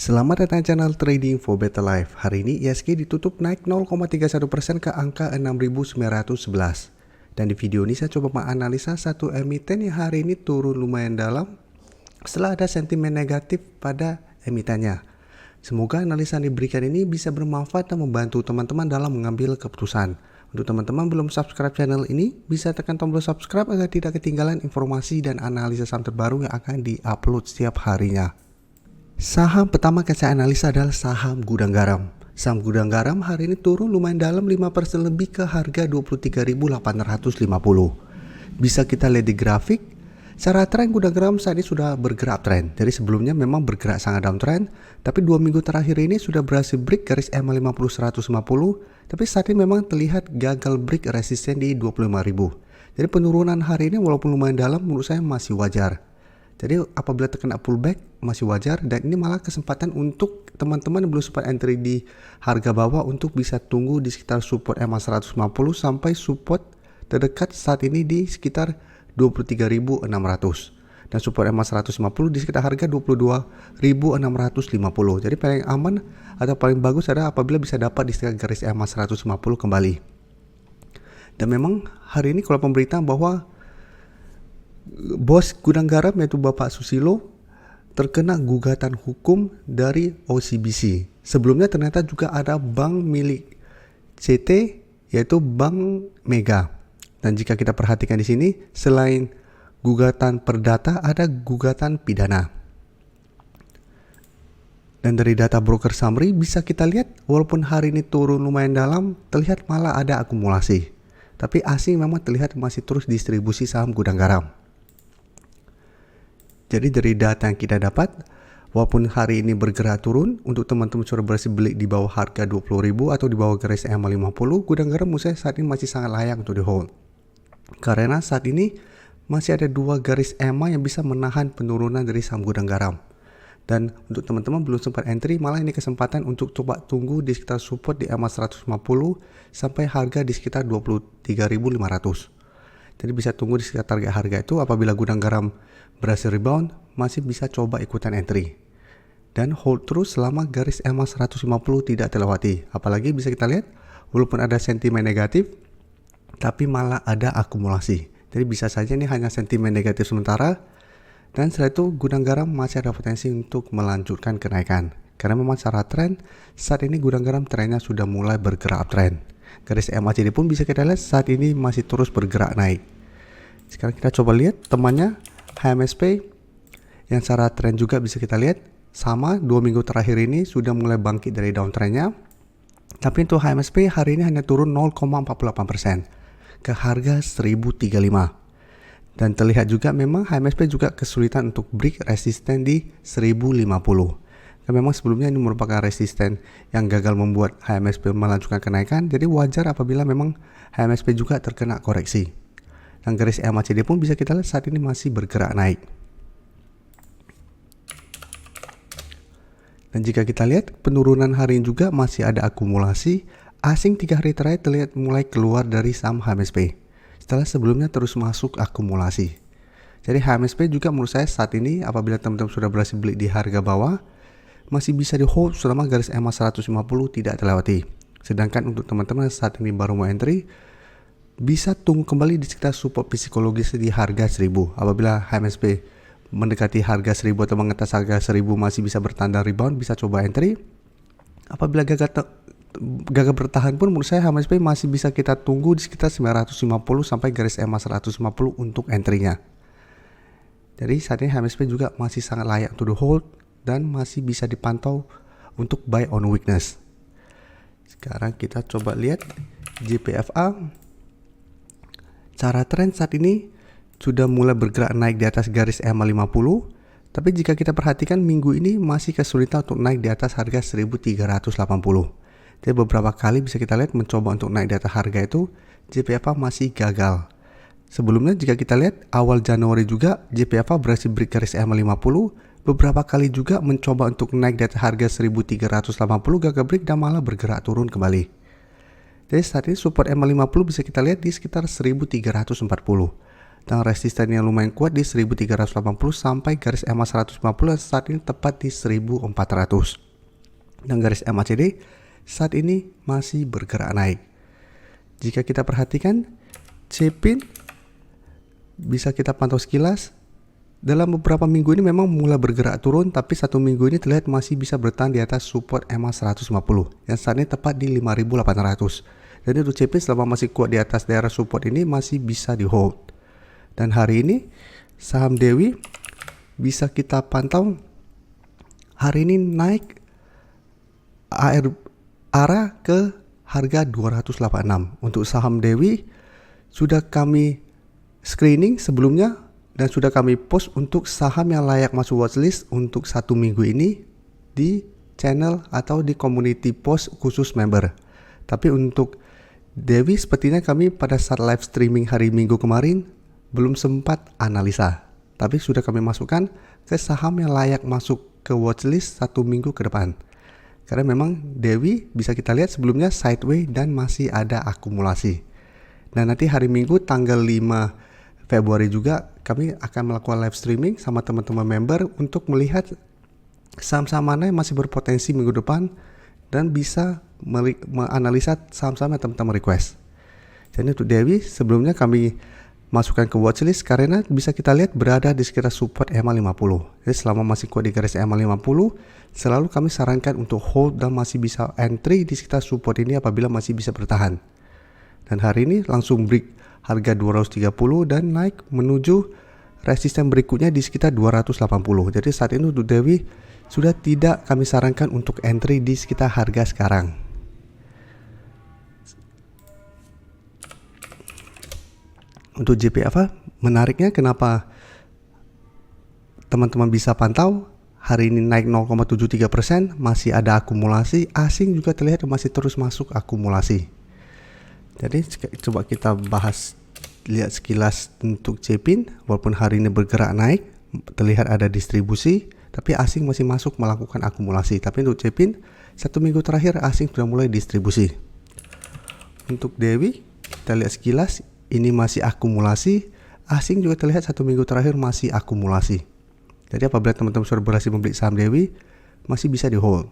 Selamat datang di channel Trading for Better Life. Hari ini ISG ditutup naik 0,31% ke angka 6.911. Dan di video ini saya coba menganalisa satu emiten yang hari ini turun lumayan dalam setelah ada sentimen negatif pada emitennya. Semoga analisa yang diberikan ini bisa bermanfaat dan membantu teman-teman dalam mengambil keputusan. Untuk teman-teman belum subscribe channel ini, bisa tekan tombol subscribe agar tidak ketinggalan informasi dan analisa saham terbaru yang akan diupload setiap harinya. Saham pertama yang saya analisa adalah saham Gudang Garam. Saham Gudang Garam hari ini turun lumayan dalam 5% lebih ke harga 23.850. Bisa kita lihat di grafik, secara tren Gudang Garam saat ini sudah bergerak uptrend. Jadi sebelumnya memang bergerak sangat downtrend, tapi 2 minggu terakhir ini sudah berhasil break garis EMA 50-150, tapi saat ini memang terlihat gagal break resisten di 25.000. Jadi penurunan hari ini walaupun lumayan dalam menurut saya masih wajar. Jadi apabila terkena pullback masih wajar, dan ini malah kesempatan untuk teman-teman yang belum sempat entry di harga bawah untuk bisa tunggu di sekitar support EMA 150 sampai support terdekat saat ini di sekitar 23.600 dan support EMA 150 di sekitar harga 22.650. Jadi paling aman atau paling bagus adalah apabila bisa dapat di sekitar garis EMA 150 kembali. Dan memang hari ini kalau pemberitaan bahwa bos Gudang Garam yaitu Bapak Susilo terkena gugatan hukum dari OCBC. Sebelumnya ternyata juga ada bank milik CT yaitu Bank Mega. Dan jika kita perhatikan di sini, selain gugatan perdata ada gugatan pidana. Dan dari data broker summary bisa kita lihat walaupun hari ini turun lumayan dalam, terlihat malah ada akumulasi. Tapi asing memang terlihat masih terus distribusi saham Gudang Garam. Jadi dari data yang kita dapat, walaupun hari ini bergerak turun, untuk teman-teman sudah berhasil beli di bawah harga 20.000 atau di bawah garis EMA 50, Gudang Garam menurut saya saat ini masih sangat layak untuk di hold. Karena saat ini masih ada dua garis EMA yang bisa menahan penurunan dari saham Gudang Garam. Dan untuk teman-teman belum sempat entry, malah ini kesempatan untuk coba tunggu di sekitar support di EMA 150 sampai harga di sekitar 23.500. Jadi bisa tunggu di sekitar target harga itu. Apabila Gudang Garam berhasil rebound, masih bisa coba ikutan entry dan hold terus selama garis EMA 150 tidak terlewati. Apalagi bisa kita lihat walaupun ada sentimen negatif, tapi malah ada akumulasi. Jadi bisa saja ini hanya sentimen negatif sementara, dan setelah itu Gudang Garam masih ada potensi untuk melanjutkan kenaikan. Karena memang secara tren saat ini Gudang Garam trennya sudah mulai bergerak uptrend. Garis EMA CD pun bisa kita lihat saat ini masih terus bergerak naik. Sekarang kita coba lihat temannya HMSP yang secara tren juga bisa kita lihat sama 2 minggu terakhir ini sudah mulai bangkit dari downtrendnya. Tapi untuk HMSP hari ini hanya turun 0,48% ke harga 1035. Dan terlihat juga memang HMSP juga kesulitan untuk break resisten di 1050. Dan memang sebelumnya ini merupakan resisten yang gagal membuat HMSP melanjutkan kenaikan. Jadi wajar apabila memang HMSP juga terkena koreksi. Dan garis EMA CD pun bisa kita lihat saat ini masih bergerak naik. Dan jika kita lihat penurunan hari ini juga masih ada akumulasi. Asing 3 hari terakhir terlihat mulai keluar dari saham HMSP setelah sebelumnya terus masuk akumulasi. Jadi HMSP juga menurut saya saat ini apabila teman-teman sudah berhasil beli di harga bawah, masih bisa di hold selama garis EMA 150 tidak terlewati. Sedangkan untuk teman-teman saat ini baru mau entry, bisa tunggu kembali di sekitar support psikologis di harga 1000. Apabila HMSP mendekati harga 1000 atau mengatas harga 1000 masih bisa bertanda rebound, bisa coba entry. Apabila gagal bertahan pun menurut saya HMSP masih bisa kita tunggu di sekitar 950 sampai garis EMA 150 untuk entry-nya. Jadi saat ini HMSP juga masih sangat layak untuk di hold dan masih bisa dipantau untuk buy on weakness. Sekarang kita coba lihat JPFA. Cara tren saat ini sudah mulai bergerak naik di atas garis EMA 50, tapi jika kita perhatikan minggu ini masih kesulitan untuk naik di atas harga 1380. Jadi beberapa kali bisa kita lihat mencoba untuk naik di atas harga itu, JPFA masih gagal. Sebelumnya jika kita lihat awal Januari juga JPFA berhasil break garis EMA 50, beberapa kali juga mencoba untuk naik di atas harga 1380, gagal break dan malah bergerak turun kembali. Jadi saat ini support EMA 50 bisa kita lihat di sekitar 1340. Dan resisten yang lumayan kuat di 1380 sampai garis EMA 150 saat ini tepat di 1400. Dan garis MACD saat ini masih bergerak naik. Jika kita perhatikan, CPIN bisa kita pantau sekilas. Dalam beberapa minggu ini memang mulai bergerak turun, tapi satu minggu ini terlihat masih bisa bertahan di atas support EMA 150 yang saat ini tepat di 5800. Jadi untuk CPIN selama masih kuat di atas daerah support ini masih bisa di hold. Dan hari ini saham Dewi bisa kita pantau hari ini naik arah ke harga 286. Untuk saham Dewi sudah kami screening sebelumnya dan sudah kami post untuk saham yang layak masuk watchlist untuk satu minggu ini di channel atau di community post khusus member. Tapi untuk Dewi sepertinya kami pada saat live streaming hari Minggu kemarin belum sempat analisa. Tapi sudah kami masukkan ke saham yang layak masuk ke watchlist satu minggu ke depan. Karena memang Dewi bisa kita lihat sebelumnya sideways dan masih ada akumulasi. Dan nanti hari Minggu tanggal 5 Februari juga kami akan melakukan live streaming sama teman-teman member untuk melihat saham-saham mana yang masih berpotensi minggu depan dan bisa menganalisa saham-saham yang teman-teman request. Jadi untuk Dewi sebelumnya kami masukkan ke watchlist karena bisa kita lihat berada di sekitar support EMA 50. Jadi selama masih kuat di garis EMA 50, selalu kami sarankan untuk hold dan masih bisa entry di sekitar support ini apabila masih bisa bertahan. Dan hari ini langsung break harga 230 dan naik menuju resisten berikutnya di sekitar 280. Jadi saat ini untuk Dewi sudah tidak kami sarankan untuk entry di sekitar harga sekarang. Untuk JPFA menariknya kenapa teman-teman bisa pantau hari ini naik 0,73%, masih ada akumulasi, asing juga terlihat masih terus masuk akumulasi. Jadi coba kita bahas, lihat sekilas untuk CPIN, walaupun hari ini bergerak naik, terlihat ada distribusi, tapi asing masih masuk melakukan akumulasi. Tapi untuk CPIN, satu minggu terakhir asing sudah mulai distribusi. Untuk Dewi, kita lihat sekilas, ini masih akumulasi, asing juga terlihat satu minggu terakhir masih akumulasi. Jadi apabila teman-teman sudah berhasil membeli saham Dewi, masih bisa di hold.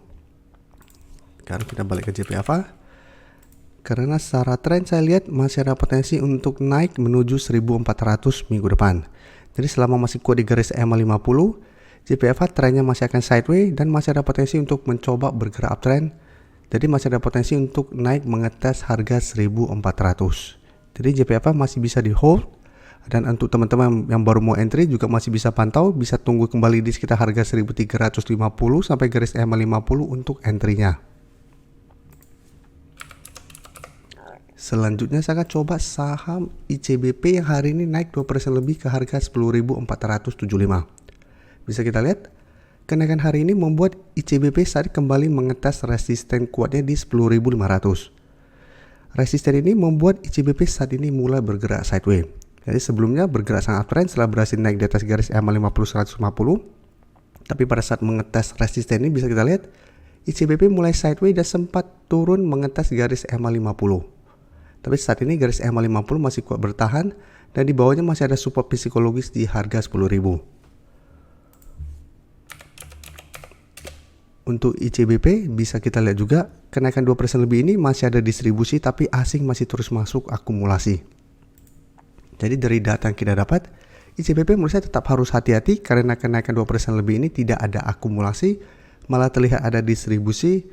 Sekarang kita balik ke JPFA. Karena secara tren saya lihat masih ada potensi untuk naik menuju 1400 minggu depan. Jadi selama masih kuat di garis EMA 50, JPFA trennya masih akan sideways dan masih ada potensi untuk mencoba bergerak uptrend. Jadi masih ada potensi untuk naik mengetes harga 1400. Jadi JPFA masih bisa di hold, dan untuk teman-teman yang baru mau entry juga masih bisa pantau, bisa tunggu kembali di sekitar harga 1350 sampai garis EMA 50 untuk entry-nya. Selanjutnya saya akan coba saham ICBP yang hari ini naik 2% lebih ke harga 10.475. Bisa kita lihat kenaikan hari ini membuat ICBP saat kembali mengetes resisten kuatnya di 10.500. Resisten ini membuat ICBP saat ini mulai bergerak sideways. Jadi sebelumnya bergerak sangat uptrend setelah berhasil naik di atas garis EMA 50 150. Tapi pada saat mengetes resisten ini bisa kita lihat ICBP mulai sideways dan sempat turun mengetes garis EMA 50. Tapi saat ini garis EMA 50 masih kuat bertahan dan di bawahnya masih ada support psikologis di harga 10.000. Untuk ICBP bisa kita lihat juga kenaikan 2% lebih ini masih ada distribusi tapi asing masih terus masuk akumulasi. Jadi dari data yang kita dapat, ICBP menurut saya tetap harus hati-hati karena kenaikan 2% lebih ini tidak ada akumulasi, malah terlihat ada distribusi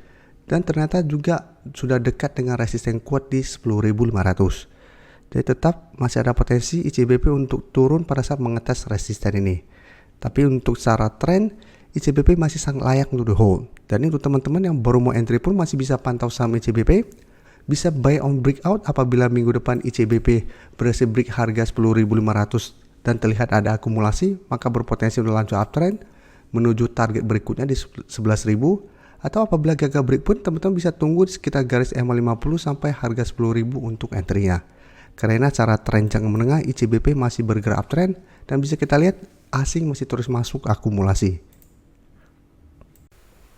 dan ternyata juga sudah dekat dengan resisten kuat di 10.500. Jadi tetap masih ada potensi ICBP untuk turun pada saat mengetes resisten ini. Tapi untuk secara tren, ICBP masih sangat layak untuk di hold. Dan untuk teman-teman yang baru mau entry pun masih bisa pantau saham ICBP, bisa buy on breakout apabila minggu depan ICBP berhasil break harga 10.500 dan terlihat ada akumulasi, maka berpotensi untuk lanjut uptrend menuju target berikutnya di 11.000. Atau apabila gagal break pun teman-teman bisa tunggu di sekitar garis EMA 50 sampai harga 10.000 untuk entry-nya. Karena cara tren jangka menengah ICBP masih bergerak uptrend dan bisa kita lihat asing masih terus masuk akumulasi.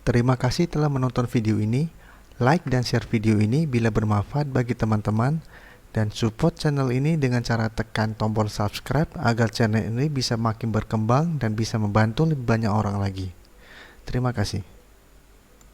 Terima kasih telah menonton video ini. Like dan share video ini bila bermanfaat bagi teman-teman. Dan support channel ini dengan cara tekan tombol subscribe agar channel ini bisa makin berkembang dan bisa membantu lebih banyak orang lagi. Terima kasih.